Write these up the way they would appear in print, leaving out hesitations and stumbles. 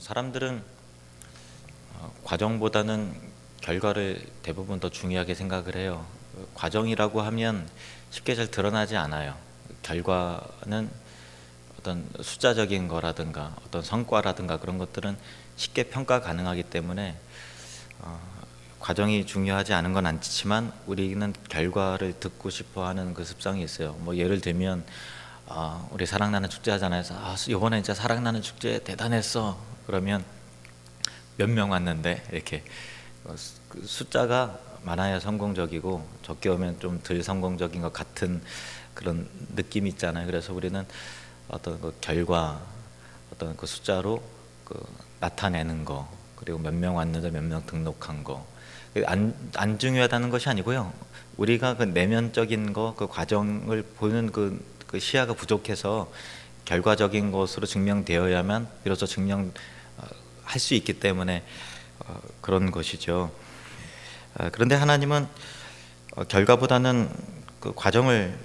사람들은 과정보다는 결과를 대부분 더 중요하게 생각을 해요. 과정이라고 하면 쉽게 잘 드러나지 않아요. 결과는 어떤 숫자적인 거라든가 어떤 성과라든가 그런 것들은 쉽게 평가 가능하기 때문에 과정이 중요하지 않은 건 않지만 우리는 결과를 듣고 싶어 하는 그 습성이 있어요. 뭐 예를 들면 우리 사랑나는 축제 하잖아요. 이번에 진짜 사랑나는 축제 대단했어. 그러면 몇 명 왔는데 이렇게 그 숫자가 많아야 성공적이고 적게 오면 좀 덜 성공적인 것 같은 그런 느낌이 있잖아요. 그래서 우리는 어떤 그 결과, 어떤 그 숫자로 그 나타내는 거, 그리고 몇 명 왔는데 몇 명 등록한 거, 안 중요하다는 것이 아니고요. 우리가 그 내면적인 거, 그 과정을 보는 그 시야가 부족해서 결과적인 것으로 증명되어야만 비로소 증명할 수 있기 때문에 그런 것이죠. 그런데 하나님은 결과보다는 그 과정을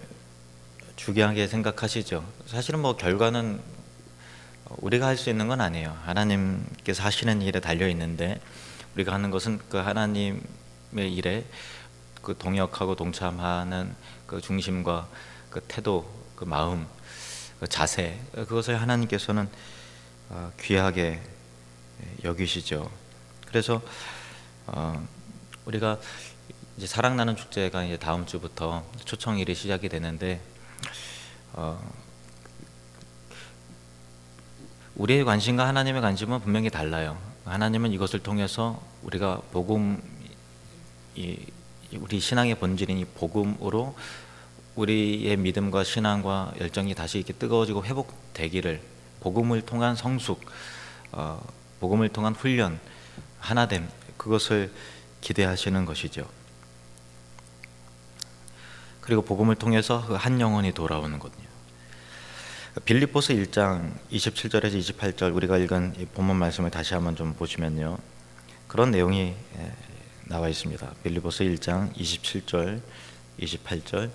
중요하게 생각하시죠. 사실은 뭐 결과는 우리가 할 수 있는 건 아니에요. 하나님께서 하시는 일에 달려 있는데 우리가 하는 것은 그 하나님의 일에 그 동역하고 동참하는 그 중심과 그 태도, 그 마음, 그 자세, 그것을 하나님께서는 귀하게 여기시죠. 그래서 우리가 이제 사랑나는 축제가 이제 다음 주부터 초청일이 시작이 되는데 우리의 관심과 하나님의 관심은 분명히 달라요. 하나님은 이것을 통해서 우리가 복음, 우리 신앙의 본질인 이 복음으로 우리의 믿음과 신앙과 열정이 다시 이렇게 뜨거워지고 회복되기를, 복음을 통한 성숙, 복음을 통한 훈련, 하나됨, 그것을 기대하시는 것이죠. 그리고 복음을 통해서 그 한 영혼이 돌아오는 거든요. 빌립보서 1장 27절에서 28절 우리가 읽은 이 본문 말씀을 다시 한번 좀 보시면요, 그런 내용이 나와 있습니다. 빌립보서 1장 27절 28절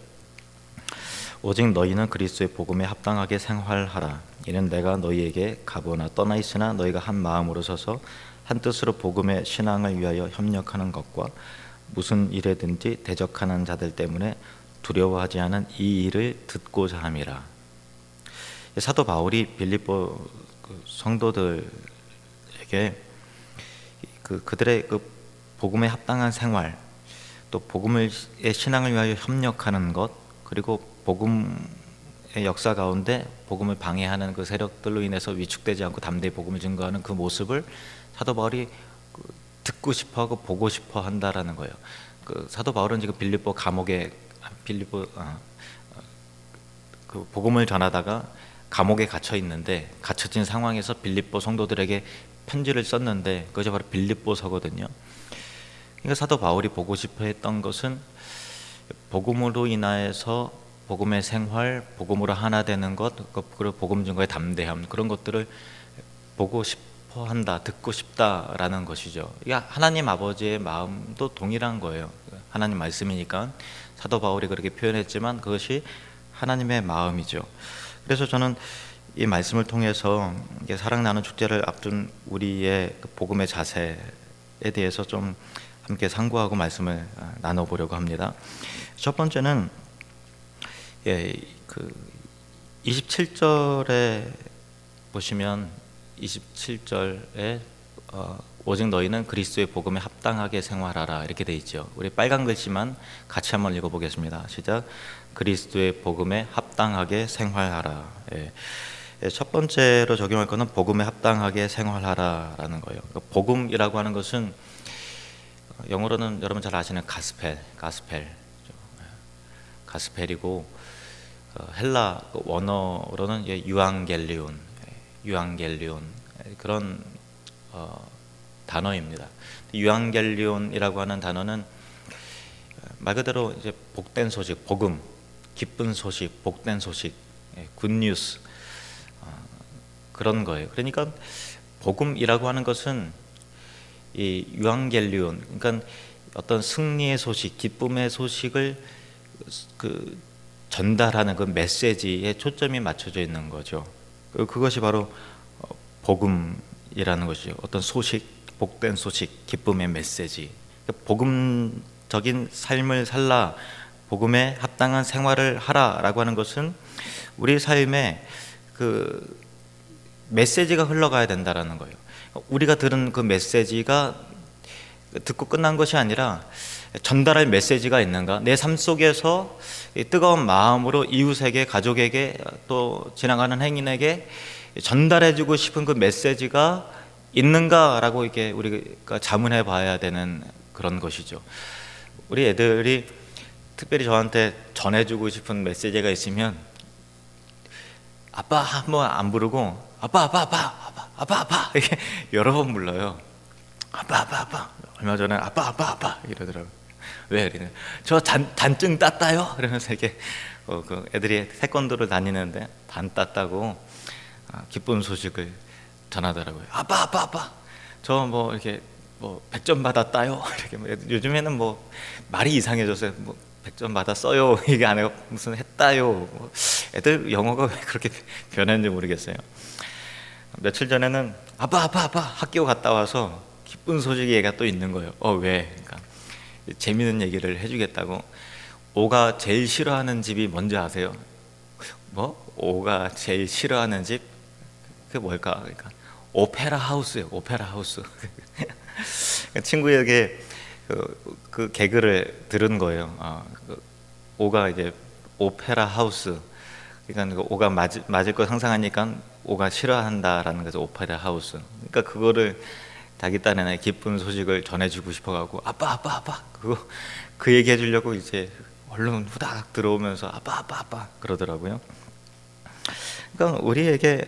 오직 너희는 그리스도의 복음에 합당하게 생활하라. 이는 내가 너희에게 가보나 떠나 있으나 너희가 한 마음으로 서서 한 뜻으로 복음의 신앙을 위하여 협력하는 것과 무슨 일에든지 대적하는 자들 때문에 두려워하지 않은 이 일을 듣고자 함이라. 사도 바울이 빌립보 성도들에게 그들의 그 복음에 합당한 생활, 또 복음의 신앙을 위하여 협력하는 것, 그리고 복음의 역사 가운데 복음을 방해하는 그 세력들로 인해서 위축되지 않고 담대히 복음을 증거하는 그 모습을 사도 바울이 듣고 싶어하고 보고 싶어 한다라는 거예요. 그 사도 바울은 지금 빌립보 감옥에 그 복음을 전하다가 감옥에 갇혀 있는데, 갇혀진 상황에서 빌립보 성도들에게 편지를 썼는데 그것이 바로 빌립보서거든요. 그러니까 사도 바울이 보고 싶어 했던 것은 복음으로 인하여서 복음의 생활, 복음으로 하나 되는 것, 그리고 복음 증거의 담대함, 그런 것들을 보고 싶어 한다, 듣고 싶다라는 것이죠. 이게 하나님 아버지의 마음도 동일한 거예요. 하나님 말씀이니까 사도 바울이 그렇게 표현했지만 그것이 하나님의 마음이죠. 그래서 저는 이 말씀을 통해서 사랑나는 축제를 앞둔 우리의 복음의 자세에 대해서 좀 함께 상고하고 말씀을 나눠보려고 합니다. 첫 번째는 그 27절에 보시면 27절에 오직 너희는 그리스도의 복음에 합당하게 생활하라 이렇게 돼 있죠. 우리 빨간 글씨만 같이 한번 읽어보겠습니다. 시작. 그리스도의 복음에 합당하게 생활하라. 첫 번째로 적용할 것은 복음에 합당하게 생활하라라는 거예요. 복음이라고 하는 것은 영어로는 여러분 잘 아시는 가스펠이고 헬라 원어로는 유앙겔리온 그런 단어입니다. 유앙겔리온이라고 하는 단어는 말 그대로 이제 복된 소식, 복음, 기쁜 소식, 복된 소식, 굿뉴스, 그런 거예요. 그러니까 복음이라고 하는 것은 이 유앙겔리온, 그러니까 어떤 승리의 소식, 기쁨의 소식을 그 전달하는 그 메시지에 초점이 맞춰져 있는 거죠. 그것이 바로 복음이라고 복음이라는 것이죠. 어떤 소식, 복된 소식, 기쁨의 메시지. 복음적인 삶을 살라, 복음에 합당한 생활을 하라라고 하는 것은 우리 삶에 그 메시지가 흘러가야 된다라는 거예요. 우리가 들은 그 메시지가 듣고 끝난 것이 아니라 전달할 메시지가 있는가? 내 삶 속에서 뜨거운 마음으로 이웃에게, 가족에게, 또 지나가는 행인에게 전달해주고 싶은 그 메시지가 있는가라고 이게 우리가 자문해 봐야 되는 그런 것이죠. 우리 애들이 특별히 저한테 전해주고 싶은 메시지가 있으면 아빠 한번 안 부르고 아빠 이렇게 여러 번 불러요. 아빠. 얼마 전에 아빠 이러더라고요. 왜 이러냐? 저 단증 땄다요? 그러면서 이렇게 그 애들이 태권도를 다니는데 단 땄다고 기쁜 소식을 전하더라고요. 아빠. 저 뭐 이렇게 뭐 100점 받았다요? 이렇게 요즘에는 뭐 말이 이상해져서 뭐 100점 받았어요 이게 아니고 무슨 했다요. 애들 영어가 왜 그렇게 변했는지 모르겠어요. 며칠 전에는 아빠 학교 갔다 와서 기쁜 소식이 얘가 또 있는 거예요. 왜? 그러니까 재미있는 얘기를 해주겠다고. 오가 제일 싫어하는 집이 뭔지 아세요? 뭐? 오가 제일 싫어하는 집? 그게 뭘까? 그러니까 오페라 하우스예요. 오페라 하우스. 친구에게 그 개그를 들은 거예요. 오가 이제 오페라 하우스. 그러니까 오가 맞을 거 상상하니까 오가 싫어한다라는 거죠. 오페라 하우스. 그러니까 그거를 자기 딴에는 기쁜 소식을 전해주고 싶어가지고 아빠 그 얘기 해주려고 이제 얼른 후다닥 들어오면서 아빠 그러더라고요. 그러니까 우리에게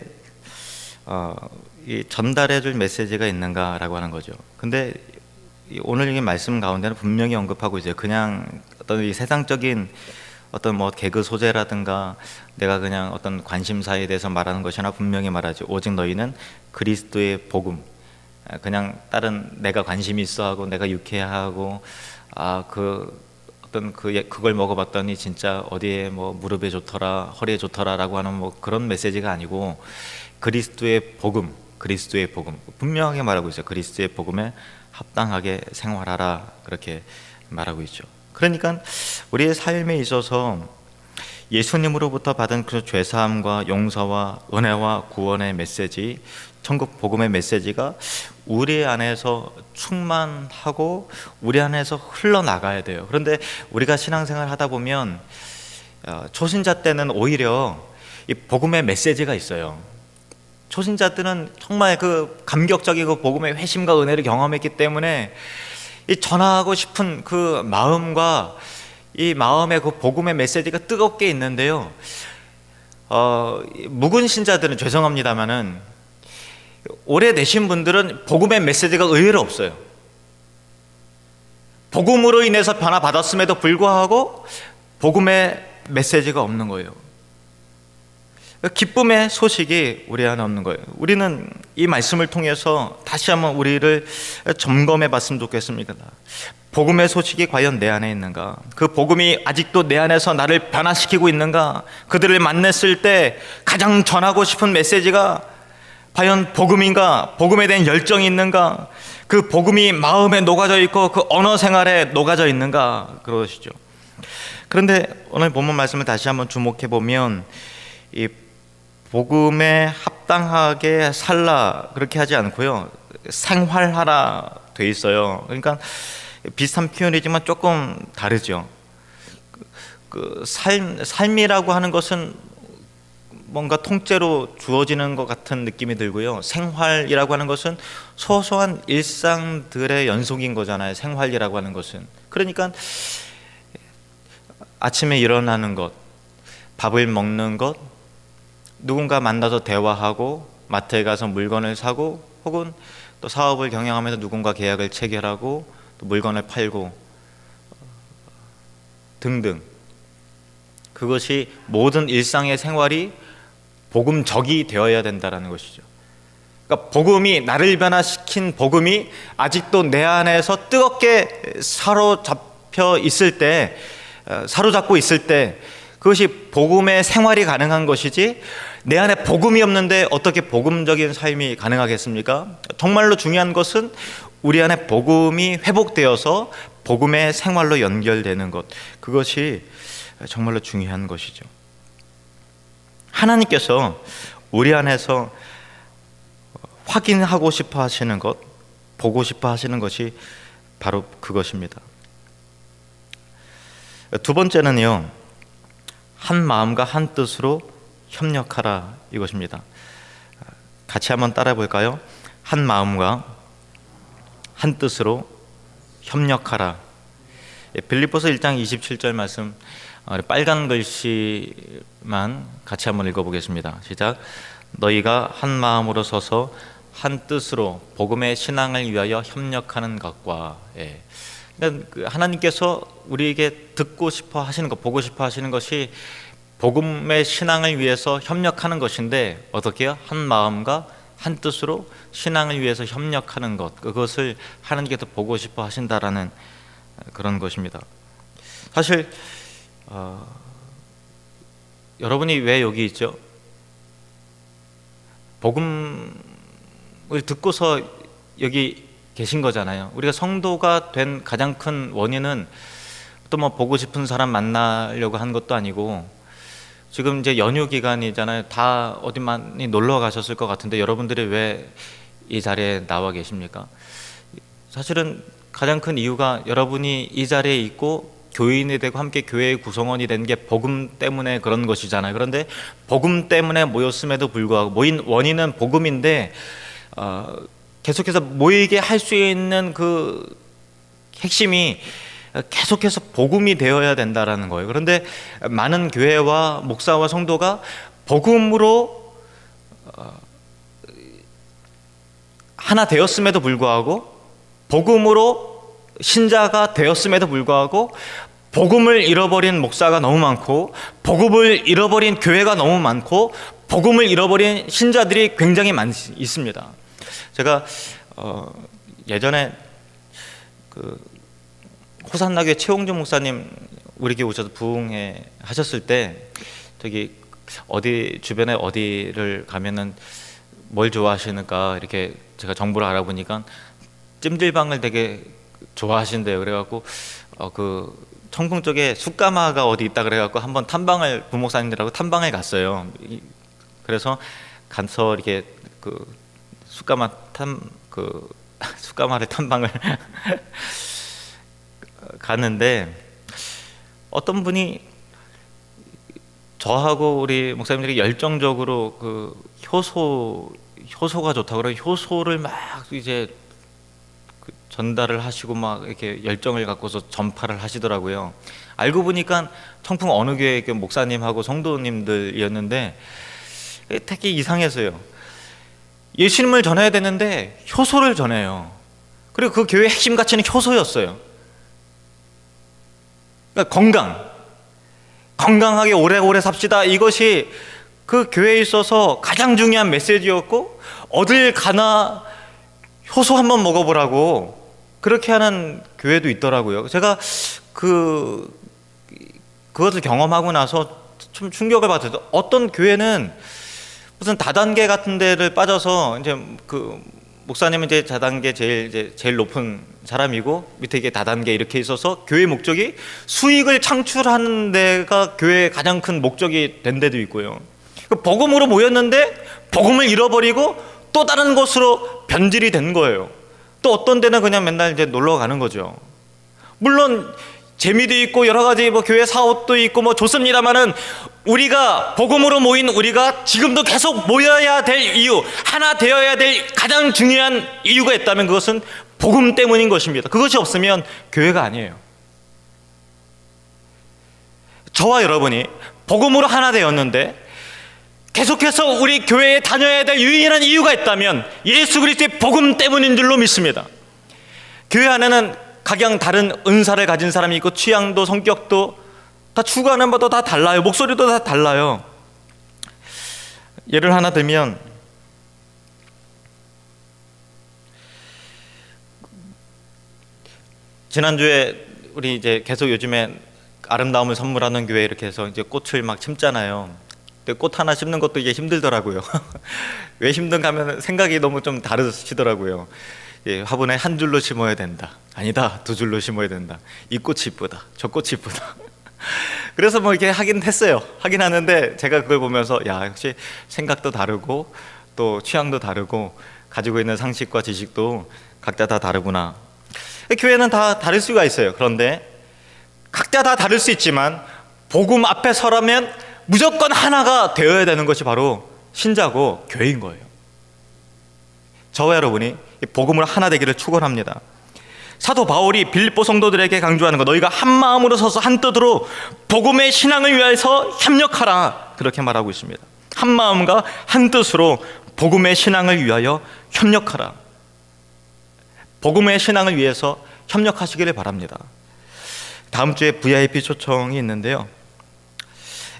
이 전달해줄 메시지가 있는가라고 하는 거죠. 근데 오늘 이 말씀 가운데는 분명히 언급하고 있어요. 그냥 어떤 이 세상적인 어떤 뭐 개그 소재라든가 내가 그냥 어떤 관심사에 대해서 말하는 것이나 분명히 말하죠. 오직 너희는 그리스도의 복음, 그냥 다른 내가 관심이 있어하고 내가 유쾌하고 그걸 먹어봤더니 진짜 어디에 뭐 무릎에 좋더라, 허리에 좋더라라고 하는 뭐 그런 메시지가 아니고 그리스도의 복음 분명하게 말하고 있어요. 그리스도의 복음에 합당하게 생활하라 그렇게 말하고 있죠. 그러니까 우리의 삶에 있어서 예수님으로부터 받은 그 죄사함과 용서와 은혜와 구원의 메시지, 천국 복음의 메시지가 우리 안에서 충만하고 우리 안에서 흘러나가야 돼요. 그런데 우리가 신앙생활 하다 보면 초신자 때는 오히려 이 복음의 메시지가 있어요. 초신자들은 정말 그 감격적이고 복음의 회심과 은혜를 경험했기 때문에 이 전하고 싶은 그 마음과 이 마음의 그 복음의 메시지가 뜨겁게 있는데요. 묵은 신자들은 죄송합니다만은 오래되신 분들은 복음의 메시지가 의외로 없어요. 복음으로 인해서 변화받았음에도 불구하고 복음의 메시지가 없는 거예요. 기쁨의 소식이 우리 안에 없는 거예요. 우리는 이 말씀을 통해서 다시 한번 우리를 점검해 봤으면 좋겠습니다. 복음의 소식이 과연 내 안에 있는가? 그 복음이 아직도 내 안에서 나를 변화시키고 있는가? 그들을 만났을 때 가장 전하고 싶은 메시지가 과연 복음인가? 복음에 대한 열정이 있는가? 그 복음이 마음에 녹아져 있고 그 언어 생활에 녹아져 있는가? 그러시죠. 그런데 오늘 본문 말씀을 다시 한번 주목해 보면 이 복음에 합당하게 살라 그렇게 하지 않고요, 생활하라 돼 있어요. 그러니까 비슷한 표현이지만 조금 다르죠. 삶이라고 하는 것은 뭔가 통째로 주어지는 것 같은 느낌이 들고요, 생활이라고 하는 것은 소소한 일상들의 연속인 거잖아요. 생활이라고 하는 것은. 그러니까 아침에 일어나는 것, 밥을 먹는 것, 누군가 만나서 대화하고 마트에 가서 물건을 사고 혹은 또 사업을 경영하면서 누군가 계약을 체결하고 또 물건을 팔고 등등, 그것이 모든 일상의 생활이 복음적이 되어야 된다는 것이죠. 그러니까 복음이, 나를 변화시킨 복음이 아직도 내 안에서 뜨겁게 사로잡고 있을 때 그것이 복음의 생활이 가능한 것이지, 내 안에 복음이 없는데 어떻게 복음적인 삶이 가능하겠습니까? 정말로 중요한 것은 우리 안에 복음이 회복되어서 복음의 생활로 연결되는 것, 그것이 정말로 중요한 것이죠. 하나님께서 우리 안에서 확인하고 싶어 하시는 것, 보고 싶어 하시는 것이 바로 그것입니다. 두 번째는요, 한 마음과 한 뜻으로 협력하라, 이것입니다. 같이 한번 따라해 볼까요? 한 마음과 한 뜻으로 협력하라. 빌립보서 1장 27절 말씀, 빨간 글씨만 같이 한번 읽어보겠습니다. 시작. 너희가 한 마음으로 서서 한 뜻으로 복음의 신앙을 위하여 협력하는 것과. 그러니까 하나님께서 우리에게 듣고 싶어 하시는 것, 보고 싶어 하시는 것이 복음의 신앙을 위해서 협력하는 것인데, 어떻게 해요? 한 마음과 한 뜻으로 신앙을 위해서 협력하는 것, 그것을 하나님께서 보고 싶어 하신다라는 그런 것입니다. 사실 여러분이 왜 여기 있죠? 복음을 듣고서 여기 계신 거잖아요. 우리가 성도가 된 가장 큰 원인은 또 뭐 보고 싶은 사람 만나려고 한 것도 아니고, 지금 이제 연휴 기간이잖아요. 다 어디 많이 놀러 가셨을 것 같은데 여러분들이 왜 이 자리에 나와 계십니까? 사실은 가장 큰 이유가 여러분이 이 자리에 있고 교인이 되고 함께 교회의 구성원이 된 게 복음 때문에 그런 것이잖아요. 그런데 복음 때문에 모였음에도 불구하고, 모인 원인은 복음인데 계속해서 모이게 할 수 있는 그 핵심이 계속해서 복음이 되어야 된다라는 거예요. 그런데 많은 교회와 목사와 성도가 복음으로 하나 되었음에도 불구하고, 복음으로 신자가 되었음에도 불구하고 복음을 잃어버린 목사가 너무 많고, 복음을 잃어버린 교회가 너무 많고, 복음을 잃어버린 신자들이 굉장히 있습니다. 제가 예전에 그 호산나교회 최홍준 목사님 우리 교회 오셔서 부흥회 하셨을 때, 저기 어디 주변에 어디를 가면은 뭘 좋아하시는가 이렇게 제가 정보를 알아보니까 찜질방을 되게 좋아하신대요. 그래갖고 그 청풍 쪽에 숯가마가 어디 있다 그래갖고 한번 탐방을, 부목사님들하고 탐방을 갔어요. 그래서 가서 이렇게 그 숯가마를 탐방을 갔는데, 어떤 분이 저하고 우리 목사님들이 열정적으로 그 효소가 좋다고 그래요. 효소를 막 이제 전달을 하시고 막 이렇게 열정을 갖고서 전파를 하시더라고요. 알고 보니까 청풍 어느 교회 목사님하고 성도님들이었는데, 되게 이상해서요. 예수님을 전해야 되는데 효소를 전해요. 그리고 그 교회의 핵심 가치는 효소였어요. 그러니까 건강하게 오래오래 삽시다, 이것이 그 교회에 있어서 가장 중요한 메시지였고, 어딜 가나 효소 한번 먹어보라고 그렇게 하는 교회도 있더라고요. 제가 그것을 경험하고 나서 좀 충격을 받았어요. 어떤 교회는 무슨 다단계 같은 데를 빠져서, 이제 그 목사님은 이제 다단계 제일 높은 사람이고, 밑에 이게 다단계 이렇게 있어서 교회 목적이 수익을 창출하는 데가 교회의 가장 큰 목적이 된 데도 있고요. 복음으로 모였는데 복음을 잃어버리고 또 다른 곳으로 변질이 된 거예요. 또 어떤 데는 그냥 맨날 이제 놀러 가는 거죠. 물론 재미도 있고 여러 가지 뭐 교회 사업도 있고 뭐 좋습니다만은, 우리가 복음으로 모인 우리가 지금도 계속 모여야 될 이유, 하나 되어야 될 가장 중요한 이유가 있다면 그것은 복음 때문인 것입니다. 그것이 없으면 교회가 아니에요. 저와 여러분이 복음으로 하나 되었는데 계속해서 우리 교회에 다녀야 될 유일한 이유가 있다면 예수 그리스도의 복음 때문인 줄로 믿습니다. 교회 안에는 각양 다른 은사를 가진 사람이 있고, 취향도 성격도 다 추구하는 바도 다 달라요. 목소리도 다 달라요. 예를 하나 들면, 지난주에 우리 이제 계속 요즘에 아름다움을 선물하는 교회 이렇게 해서 이제 꽃을 막 심잖아요. 근데 꽃 하나 심는 것도 이게 힘들더라고요. 왜 힘든가 하면 생각이 너무 좀 다르시더라고요. 예, 화분에 한 줄로 심어야 된다. 아니다, 두 줄로 심어야 된다. 이 꽃이 이쁘다. 저 꽃이 이쁘다. 그래서 뭐 이렇게 하긴 했어요. 하긴 하는데 제가 그걸 보면서 야, 역시 생각도 다르고 또 취향도 다르고 가지고 있는 상식과 지식도 각자 다 다르구나. 교회는 다 다를 수가 있어요. 그런데 각자 다 다를 수 있지만 복음 앞에 서라면 무조건 하나가 되어야 되는 것이 바로 신자고 교회인 거예요. 저와 여러분이 복음으로 하나 되기를 축원합니다. 사도 바울이 빌립보 성도들에게 강조하는 것, 너희가 한 마음으로 서서 한 뜻으로 복음의 신앙을 위해서 협력하라, 그렇게 말하고 있습니다. 한 마음과 한 뜻으로 복음의 신앙을 위하여 협력하라. 복음의 신앙을 위해서 협력하시기를 바랍니다. 다음 주에 VIP 초청이 있는데요,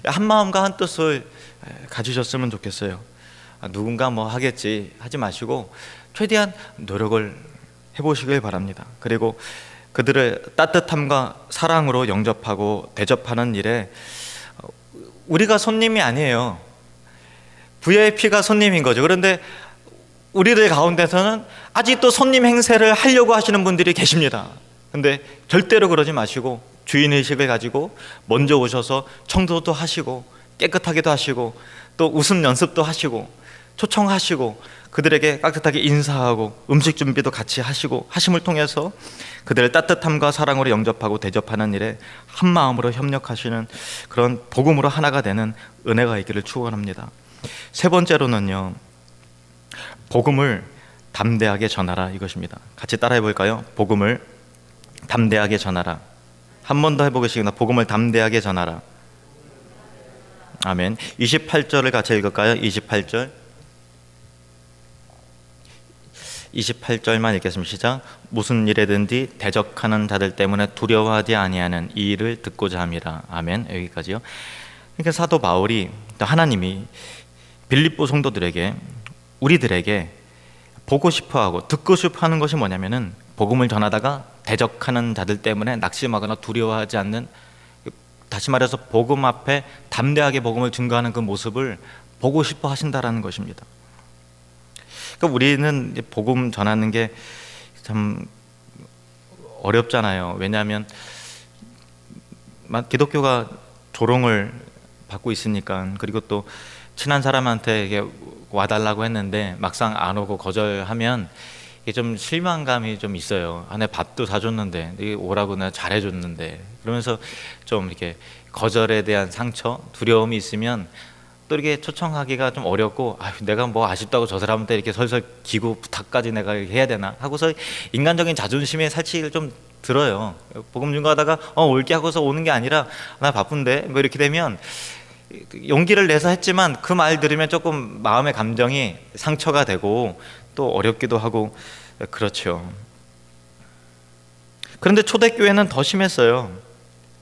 한 마음과 한 뜻을 가지셨으면 좋겠어요. 누군가 뭐 하겠지 하지 마시고 최대한 노력을 해보시길 바랍니다. 그리고 그들을 따뜻함과 사랑으로 영접하고 대접하는 일에 우리가 손님이 아니에요. VIP가 손님인 거죠. 그런데 우리들 가운데서는 아직도 손님 행세를 하려고 하시는 분들이 계십니다. 근데 절대로 그러지 마시고 주인의식을 가지고 먼저 오셔서 청소도 하시고 깨끗하게도 하시고 또 웃음 연습도 하시고 초청하시고 그들에게 따뜻하게 인사하고 음식 준비도 같이 하시고 하심을 통해서 그들을 따뜻함과 사랑으로 영접하고 대접하는 일에 한 마음으로 협력하시는 그런 복음으로 하나가 되는 은혜가 있기를 축원합니다. 세 번째로는요, 복음을 담대하게 전하라, 이것입니다. 같이 따라해 볼까요? 복음을 담대하게 전하라. 한 번 더 해보겠습니다. 복음을 담대하게 전하라. 아멘. 28절을 같이 읽을까요? 28절만 읽겠습니다. 시작. 무슨 일에든지 대적하는 자들 때문에 두려워하지 아니하는 이 일을 듣고자 함이라. 아멘. 여기까지요. 그러니까 사도 바울이, 하나님이 빌립보 성도들에게, 우리들에게 보고 싶어하고 듣고 싶어하는 것이 뭐냐면은 복음을 전하다가 대적하는 자들 때문에 낙심하거나 두려워하지 않는, 다시 말해서 복음 앞에 담대하게 복음을 증거하는 그 모습을 보고 싶어 하신다라는 것입니다. 그러니까 우리는 복음 전하는 게 참 어렵잖아요. 왜냐하면 기독교가 조롱을 받고 있으니까. 그리고 또 친한 사람한테 이게 와달라고 했는데 막상 안 오고 거절하면 이게 좀 실망감이 좀 있어요. 내 밥도 사줬는데, 오라고 내가 잘해줬는데, 그러면서 좀 이렇게 거절에 대한 상처, 두려움이 있으면 또 이렇게 초청하기가 좀 어렵고, 내가 뭐 아쉽다고 저 사람한테 이렇게 설설 기고 부탁까지 내가 해야 되나 하고서 인간적인 자존심에 살짝 좀 들어요. 복음 증거하다가 올게 하고서 오는 게 아니라 나 바쁜데 뭐 이렇게 되면 용기를 내서 했지만 그 말 들으면 조금 마음의 감정이 상처가 되고 또 어렵기도 하고 그렇죠. 그런데 초대교회는 더 심했어요.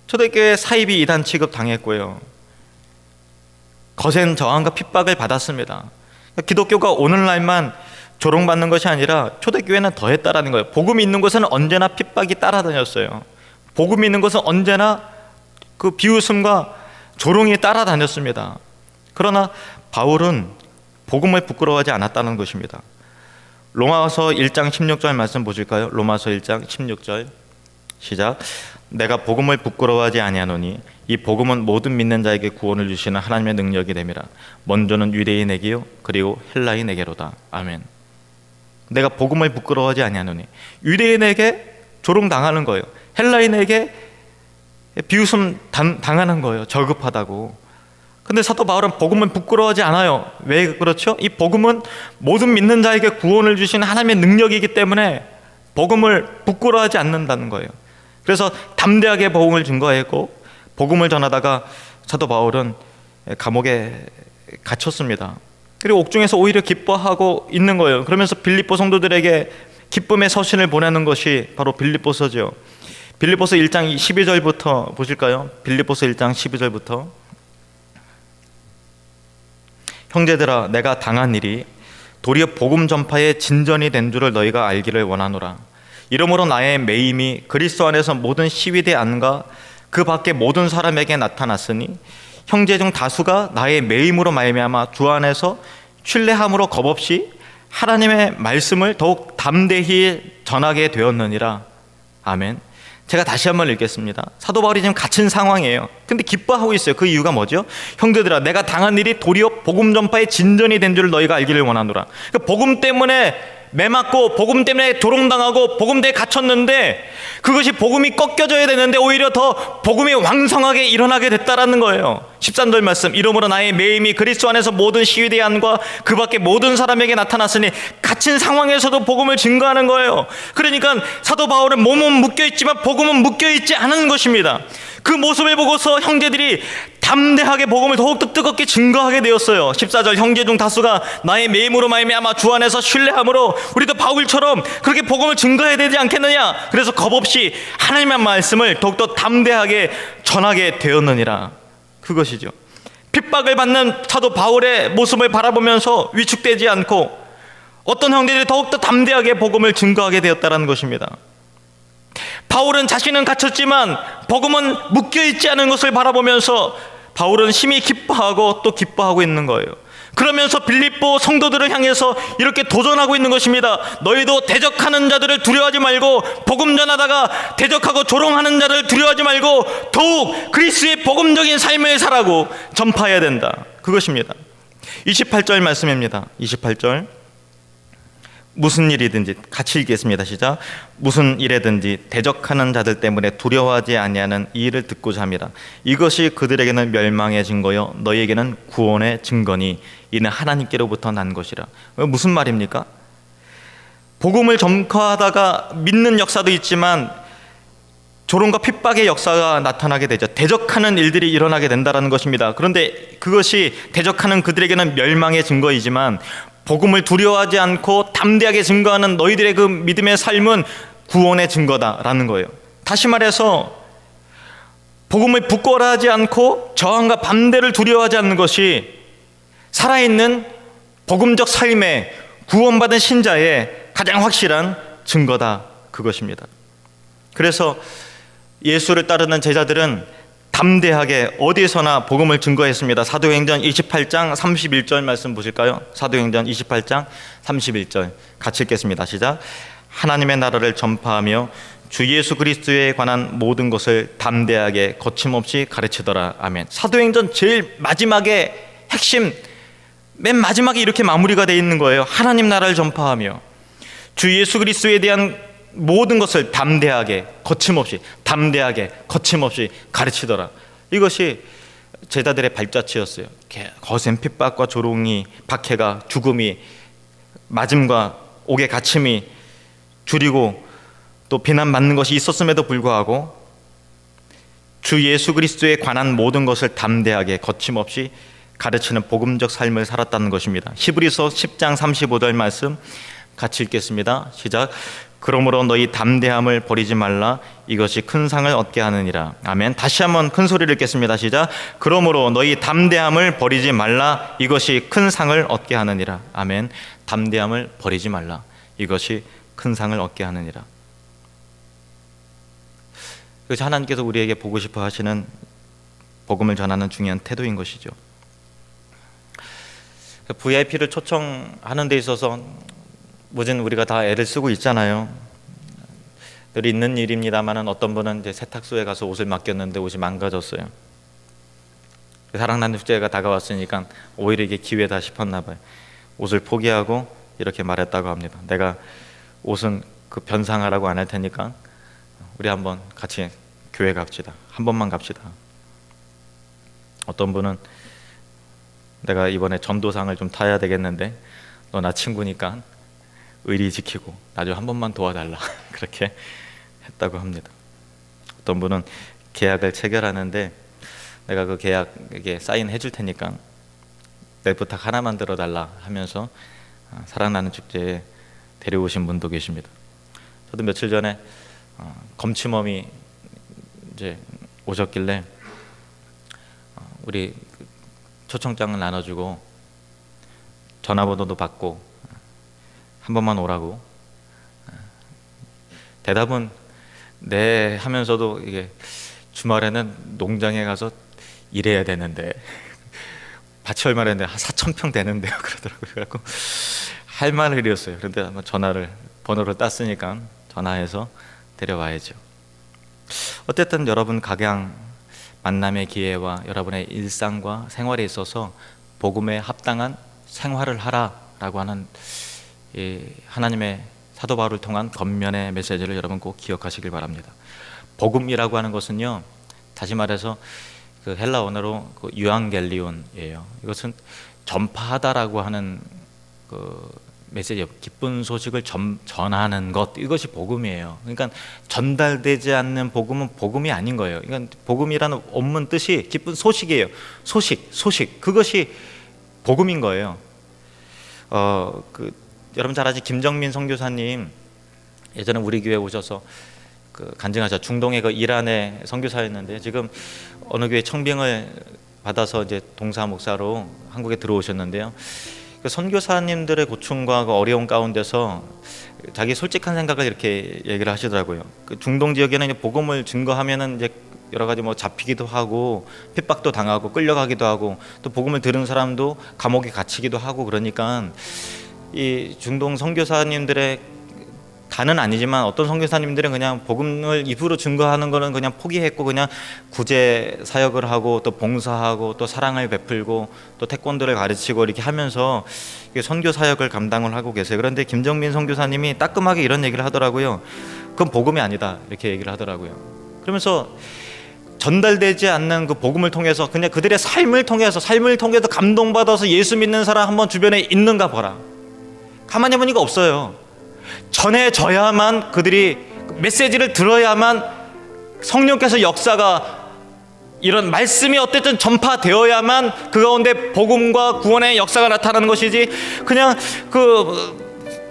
초대교회 사이비 이단 취급 당했고요, 거센 저항과 핍박을 받았습니다. 기독교가 오늘날만 조롱받는 것이 아니라 초대교회는 더했다라는 거예요. 복음이 있는 곳에는 언제나 핍박이 따라다녔어요. 복음이 있는 곳은 언제나 그 비웃음과 조롱이 따라다녔습니다. 그러나 바울은 복음을 부끄러워하지 않았다는 것입니다. 로마서 1장 16절 말씀 보실까요? 로마서 1장 16절 시작. 내가 복음을 부끄러워하지 아니하노니 이 복음은 모든 믿는 자에게 구원을 주시는 하나님의 능력이 됨이라. 먼저는 유대인에게요 그리고 헬라인에게로다. 아멘. 내가 복음을 부끄러워하지 아니하노니, 유대인에게 조롱당하는 거예요. 헬라인에게 비웃음 당하는 거예요. 저급하다고. 근데 사도 바울은 복음을 부끄러워하지 않아요. 왜 그렇죠? 이 복음은 모든 믿는 자에게 구원을 주시는 하나님의 능력이기 때문에 복음을 부끄러워하지 않는다는 거예요. 그래서 담대하게 복음을 증거했고, 복음을 전하다가 사도 바울은 감옥에 갇혔습니다. 그리고 옥중에서 오히려 기뻐하고 있는 거예요. 그러면서 빌립보 성도들에게 기쁨의 서신을 보내는 것이 바로 빌립보서죠. 빌립보서 1장 12절부터 보실까요? 빌립보서 1장 12절부터. 형제들아, 내가 당한 일이 도리어 복음 전파의 진전이 된 줄을 너희가 알기를 원하노라. 이러므로 나의 매임이 그리스도 안에서 모든 시위대 안과 그 밖에 모든 사람에게 나타났으니 형제 중 다수가 나의 매임으로 말미암아 주 안에서 신뢰함으로 겁없이 하나님의 말씀을 더욱 담대히 전하게 되었느니라. 아멘. 제가 다시 한번 읽겠습니다. 사도 바울이 지금 갇힌 상황이에요. 근데 기뻐하고 있어요. 그 이유가 뭐죠? 형제들아, 내가 당한 일이 도리어 복음 전파의 진전이 된 줄 너희가 알기를 원하노라. 그러니까 복음 때문에 매맞고 복음 때문에 조롱당하고 복음 때에 갇혔는데 그것이 복음이 꺾여져야 되는데 오히려 더 복음이 왕성하게 일어나게 됐다라는 거예요. 13절 말씀, 이러므로 나의 매임이 그리스도 안에서 모든 시위대안과 그 밖에 모든 사람에게 나타났으니 갇힌 상황에서도 복음을 증거하는 거예요. 그러니까 사도 바울은 몸은 묶여있지만 복음은 묶여있지 않은 것입니다. 그 모습을 보고서 형제들이 담대하게 복음을 더욱더 뜨겁게 증거하게 되었어요. 14절, 형제 중 다수가 나의 매임으로 말미암아 주 안에서 신뢰함으로 우리도 바울처럼 그렇게 복음을 증거해야 되지 않겠느냐. 그래서 겁없이 하나님의 말씀을 더욱더 담대하게 전하게 되었느니라. 그것이죠. 핍박을 받는 사도 바울의 모습을 바라보면서 위축되지 않고 어떤 형제들이 더욱더 담대하게 복음을 증거하게 되었다는 것입니다. 바울은 자신은 갇혔지만 복음은 묶여있지 않은 것을 바라보면서 바울은 심히 기뻐하고 또 기뻐하고 있는 거예요. 그러면서 빌립보 성도들을 향해서 이렇게 도전하고 있는 것입니다. 너희도 대적하는 자들을 두려워하지 말고 복음 전하다가 대적하고 조롱하는 자들을 두려워하지 말고 더욱 그리스도의 복음적인 삶을 살라고 전파해야 된다. 그것입니다. 28절 말씀입니다. 28절, 무슨 일이든지, 같이 읽겠습니다. 시작. 무슨 일에든지 대적하는 자들 때문에 두려워하지 아니하는 이 일을 듣고자 합니다. 이것이 그들에게는 멸망의 증거요 너희에게는 구원의 증거니 이는 하나님께로부터 난 것이라. 무슨 말입니까? 복음을 전파하다가 믿는 역사도 있지만 조롱과 핍박의 역사가 나타나게 되죠. 대적하는 일들이 일어나게 된다는 것입니다. 그런데 그것이 대적하는 그들에게는 멸망의 증거이지만 복음을 두려워하지 않고 담대하게 증거하는 너희들의 그 믿음의 삶은 구원의 증거다라는 거예요. 다시 말해서 복음을 부끄러워하지 않고 저항과 반대를 두려워하지 않는 것이 살아있는 복음적 삶의 구원받은 신자의 가장 확실한 증거다. 그것입니다. 그래서 예수를 따르는 제자들은 담대하게 어디서나 복음을 증거했습니다. 사도행전 28장 31절 말씀 보실까요? 사도행전 28장 31절 같이 읽겠습니다. 시작. 하나님의 나라를 전파하며 주 예수 그리스도에 관한 모든 것을 담대하게 거침없이 가르치더라. 아멘. 사도행전 제일 마지막에 핵심, 맨 마지막에 이렇게 마무리가 되어 있는 거예요. 하나님 나라를 전파하며 주 예수 그리스도에 대한 모든 것을 담대하게 거침없이, 담대하게 거침없이 가르치더라. 이것이 제자들의 발자취였어요. 거센 핍박과 조롱이, 박해가, 죽음이, 맞음과 옥의 갇힘이 줄이고 또 비난받는 것이 있었음에도 불구하고 주 예수 그리스도에 관한 모든 것을 담대하게 거침없이 가르치는 복음적 삶을 살았다는 것입니다. 히브리서 10장 35절 말씀 같이 읽겠습니다. 시작. 그러므로 너희 담대함을 버리지 말라. 이것이 큰 상을 얻게 하느니라. 아멘. 다시 한번 큰 소리를 읽겠습니다. 시작. 그러므로 너희 담대함을 버리지 말라. 이것이 큰 상을 얻게 하느니라. 아멘. 담대함을 버리지 말라. 이것이 큰 상을 얻게 하느니라. 그것이 하나님께서 우리에게 보고 싶어 하시는 복음을 전하는 중요한 태도인 것이죠. VIP를 초청하는 데 있어서 뭐든 우리가 다 애를 쓰고 있잖아요. 늘 있는 일입니다만은 어떤 분은 이제 세탁소에 가서 옷을 맡겼는데 옷이 망가졌어요. 사랑나는 축제가 다가왔으니까 오히려 이게 기회다 싶었나 봐요. 옷을 포기하고 이렇게 말했다고 합니다. 내가 옷은 그 변상하라고 안 할 테니까 우리 한번 같이 교회 갑시다. 한 번만 갑시다. 어떤 분은 내가 이번에 전도상을 좀 타야 되겠는데 너 나 친구니까 의리 지키고 나 좀 한 번만 도와달라. 그렇게 했다고 합니다. 어떤 분은 계약을 체결하는데 내가 그 계약에 사인해 줄 테니까 내 부탁 하나만 들어달라 하면서 사랑나는 축제에 데려오신 분도 계십니다. 저도 며칠 전에 검침엄이 이제 오셨길래 우리 초청장을 나눠주고 전화번호도 받고 한 번만 오라고. 대답은 네 하면서도 이게 주말에는 농장에 가서 일해야 되는데 밭이 얼마나 되는데 한 4,000평 되는데요 그러더라고요. 그래갖고 할 말을 잃었어요. 그런데 한번 번호를 땄으니까 전화해서 데려와야죠. 어쨌든 여러분 각양 만남의 기회와 여러분의 일상과 생활에 있어서 복음에 합당한 생활을 하라라고 하는 이 하나님의 사도 바울을 통한 겉면의 메시지를 여러분 꼭 기억하시길 바랍니다. 복음이라고 하는 것은요, 다시 말해서 그 헬라 언어로 그 유앙겔리온이에요. 이것은 전파하다라고 하는 그 메시지, 기쁜 소식을 전하는 것, 이것이 복음이에요. 그러니까 전달되지 않는 복음은 복음이 아닌 거예요. 그러니까 복음이라는 원문 뜻이 기쁜 소식이에요. 소식, 그것이 복음인 거예요. 여러분 잘 아시 김정민 선교사님 예전에 우리 교회 오셔서 간증하셨. 중동의 그 이란의 선교사였는데 지금 어느 교회 청빙을 받아서 이제 동사 목사로 한국에 들어오셨는데요. 그 선교사님들의 고충과 그 어려움 가운데서 자기 솔직한 생각을 이렇게 얘기를 하시더라고요. 그 중동 지역에는 이제 복음을 증거하면은 이제 여러 가지 뭐 잡히기도 하고 핍박도 당하고 끌려가기도 하고 또 복음을 들은 사람도 감옥에 갇히기도 하고 그러니까 이 중동 선교사님들의 다는 아니지만 어떤 선교사님들은 그냥 복음을 입으로 증거하는 거는 그냥 포기했고 그냥 구제 사역을 하고 또 봉사하고 또 사랑을 베풀고 또 태권도를 가르치고 이렇게 하면서 선교 사역을 감당을 하고 계세요. 그런데 김정민 선교사님이 따끔하게 이런 얘기를 하더라고요. 그건 복음이 아니다 이렇게 얘기를 하더라고요. 그러면서 전달되지 않는 그 복음을 통해서 그냥 그들의 삶을 통해서 감동받아서 예수 믿는 사람 한번 주변에 있는가 보라. 가만히 보니까 없어요. 전해져야만, 그들이 메시지를 들어야만 성령께서 역사가, 이런 말씀이 어쨌든 전파되어야만 그 가운데 복음과 구원의 역사가 나타나는 것이지, 그냥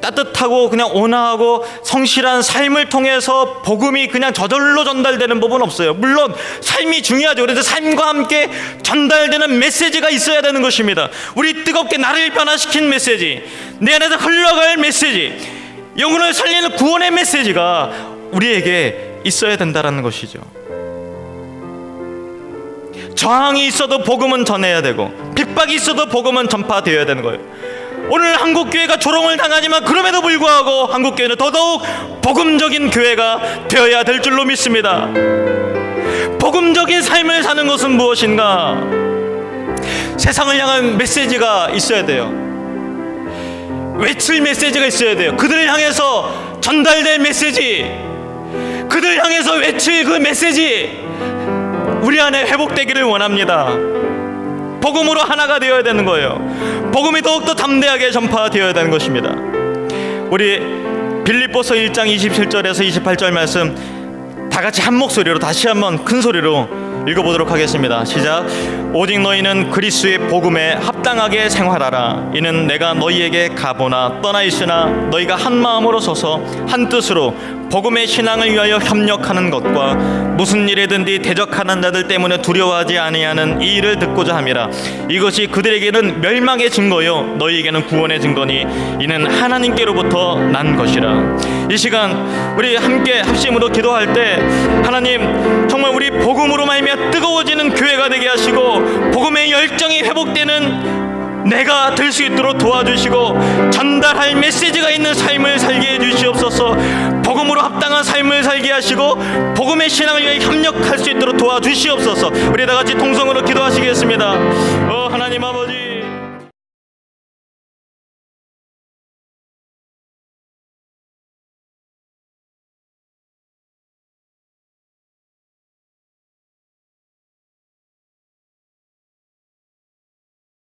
따뜻하고 그냥 온화하고 성실한 삶을 통해서 복음이 그냥 저절로 전달되는 법은 없어요. 물론 삶이 중요하죠. 그래서 삶과 함께 전달되는 메시지가 있어야 되는 것입니다. 우리 뜨겁게 나를 변화시킨 메시지, 내 안에서 흘러갈 메시지, 영혼을 살리는 구원의 메시지가 우리에게 있어야 된다는 것이죠. 저항이 있어도 복음은 전해야 되고 핍박이 있어도 복음은 전파되어야 되는 거예요. 오늘 한국교회가 조롱을 당하지만 그럼에도 불구하고 한국교회는 더더욱 복음적인 교회가 되어야 될 줄로 믿습니다. 복음적인 삶을 사는 것은 무엇인가? 세상을 향한 메시지가 있어야 돼요. 외칠 메시지가 있어야 돼요. 그들을 향해서 전달될 메시지, 그들을 향해서 외칠 그 메시지, 우리 안에 회복되기를 원합니다. 복음으로 하나가 되어야 되는 거예요. 복음이 더욱더 담대하게 전파되어야 되는 것입니다. 우리 빌립보서 1장 27절에서 28절 말씀 다 같이 한 목소리로 다시 한번 큰 소리로 읽어보도록 하겠습니다. 시작. 오직 너희는 그리스도의 복음에 합당하게 생활하라. 이는 내가 너희에게 가보나 떠나 있으나 너희가 한 마음으로 서서 한 뜻으로 복음의 신앙을 위하여 협력하는 것과 무슨 일에든지 대적하는 자들 때문에 두려워하지 아니하는 이 일을 듣고자 함이라. 이것이 그들에게는 멸망의 증거요 너희에게는 구원의 증거니 이는 하나님께로부터 난 것이라. 이 시간 우리 함께 합심으로 기도할 때 하나님 정말 우리 복음으로 말미암아 뜨거워지는 교회가 되게 하시고 복음의 열정이 회복되는 내가 될 수 있도록 도와주시고 전달할 메시지가 있는 삶을 살게 해주시옵소서. 복음으로 합당한 삶을 살게 하시고 복음의 신앙을 위해 협력할 수 있도록 도와주시옵소서. 우리 다 같이 통성으로 기도하시겠습니다. 하나님 아버지,